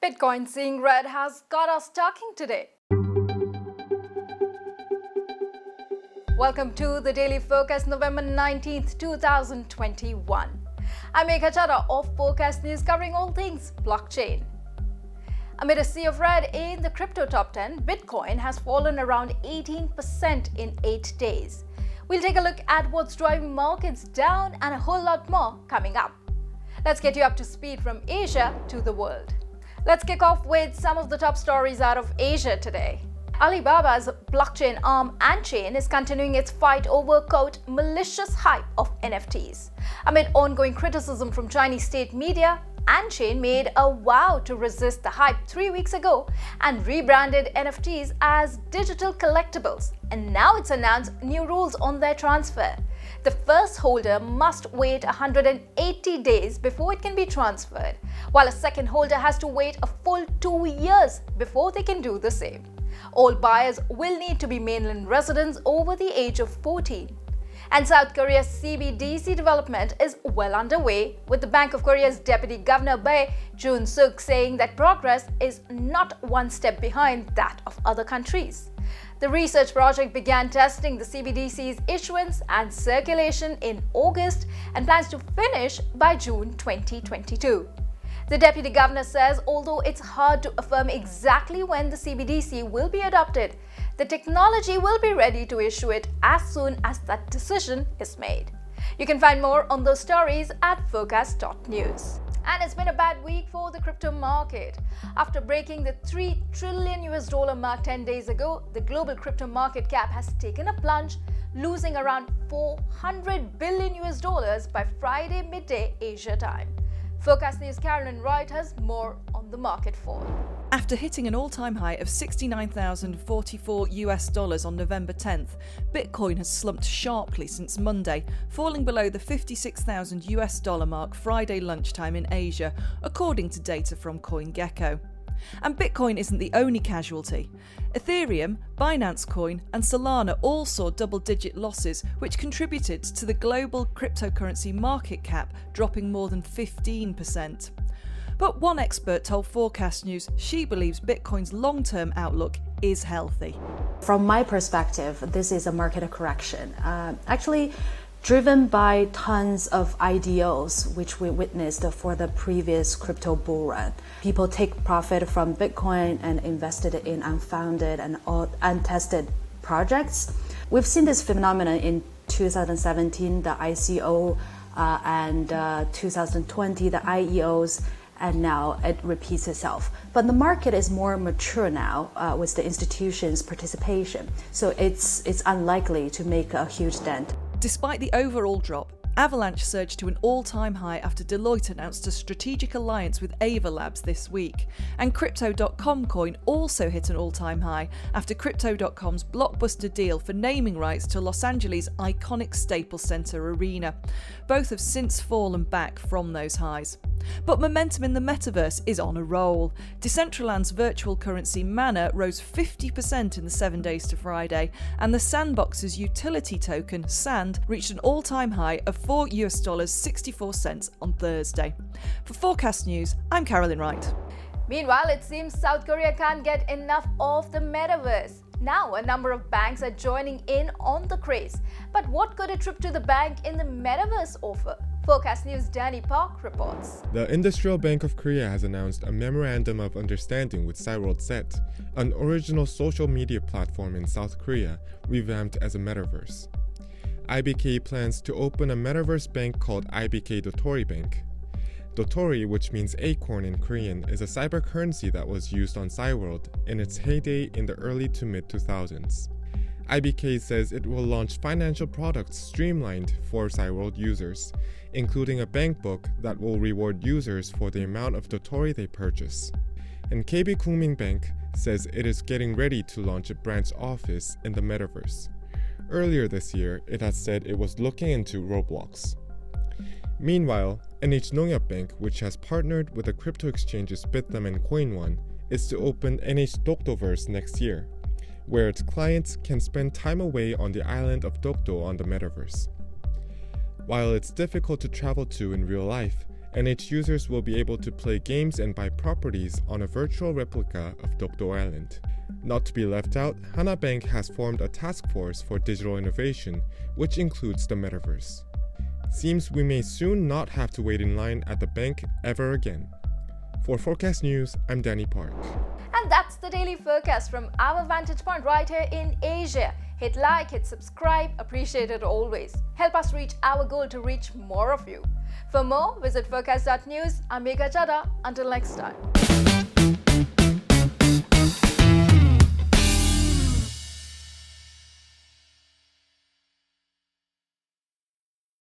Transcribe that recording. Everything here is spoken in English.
Bitcoin seeing red has got us talking today. Welcome to the Daily Forkast, November 19th, 2021. I'm Megha Chaddha of Forecast News, covering all things blockchain. Amid a sea of red in the crypto top 10, Bitcoin has fallen around 18% in 8 days. We'll take a look at what's driving markets down and a whole lot more coming up. Let's get you up to speed from Asia to the world. Let's kick off with some of the top stories out of Asia today. Alibaba's blockchain arm AntChain is continuing its fight over, quote, malicious hype of NFTs. Amid ongoing criticism from Chinese state media, AntChain made a vow to resist the hype 3 weeks ago and rebranded NFTs as digital collectibles, and now it's announced new rules on their transfer. The first holder must wait 180 days before it can be transferred, while a second holder has to wait a full 2 years before they can do the same. All buyers will need to be mainland residents over the age of 14. And South Korea CBDC development is well underway, with the Bank of Korea's Deputy Governor Bae Joon Suk saying that progress is not one step behind that of other countries. The research project began testing the CBDC's issuance and circulation in August and plans to finish by June 2022. The Deputy Governor says although it's hard to affirm exactly when the CBDC will be adopted, the technology will be ready to issue it as soon as that decision is made. You can find more on those stories at forecast.news. And it's been a bad week for the crypto market. After breaking the $3 trillion mark 10 days ago, the global crypto market cap has taken a plunge, losing around $400 billion by Friday midday Asia time. Forecast News' Carolyn Wright has more on the market fall. After hitting an all-time high of $69,044 on November 10th, Bitcoin has slumped sharply since Monday, falling below the $56,000 mark Friday lunchtime in Asia, according to data from CoinGecko. And Bitcoin isn't the only casualty. Ethereum, Binance Coin and Solana all saw double-digit losses, which contributed to the global cryptocurrency market cap dropping more than 15%. But one expert told Forecast News she believes Bitcoin's long-term outlook is healthy. From my perspective, this is a market correction. Actually, driven by tons of IDOs, which we witnessed for the previous crypto bull run. People take profit from Bitcoin and invested in unfounded and untested projects. We've seen this phenomenon in 2017, the ICO, and 2020, the IEOs, and now it repeats itself. But the market is more mature now with the institutions' participation, so it's unlikely to make a huge dent. Despite the overall drop, Avalanche surged to an all-time high after Deloitte announced a strategic alliance with Ava Labs this week. And Crypto.com coin also hit an all-time high after Crypto.com's blockbuster deal for naming rights to Los Angeles' iconic Staples Center arena. Both have since fallen back from those highs. But momentum in the Metaverse is on a roll. Decentraland's virtual currency Mana rose 50% in the 7 days to Friday, and the Sandbox's utility token Sand reached an all-time high of $4.64 on Thursday. For Forecast News, I'm Carolyn Wright. Meanwhile, it seems South Korea can't get enough of the Metaverse. Now, a number of banks are joining in on the craze. But what could a trip to the bank in the Metaverse offer? Forecast News' Danny Park reports. The Industrial Bank of Korea has announced a memorandum of understanding with SeaWorld, an original social media platform in South Korea, revamped as a metaverse. IBK plans to open a metaverse bank called IBK Dotori Bank. Dotori, which means acorn in Korean, is a cybercurrency that was used on SeaWorld in its heyday in the early to mid-2000s. IBK says it will launch financial products streamlined for SeaWorld users, including a bank book that will reward users for the amount of Dotori they purchase. And KB Kookmin Bank says it is getting ready to launch a branch office in the metaverse. Earlier this year, it has said it was looking into Roblox. Meanwhile, NH Bank, which has partnered with the crypto exchanges Bitham and CoinOne, is to open NH Dokdoverse next year, where its clients can spend time away on the island of Dokdo on the metaverse. While it's difficult to travel to in real life, and its users will be able to play games and buy properties on a virtual replica of Dokdo Island. Not to be left out, Hana Bank has formed a task force for digital innovation, which includes the Metaverse. Seems we may soon not have to wait in line at the bank ever again. For Forecast News, I'm Danny Park. And that's the Daily Forecast from our vantage point right here in Asia. Hit like, hit subscribe, appreciate it always. Help us reach our goal to reach more of you. For more, visit forecast.news. I'm Megha Chaddha. Until next time.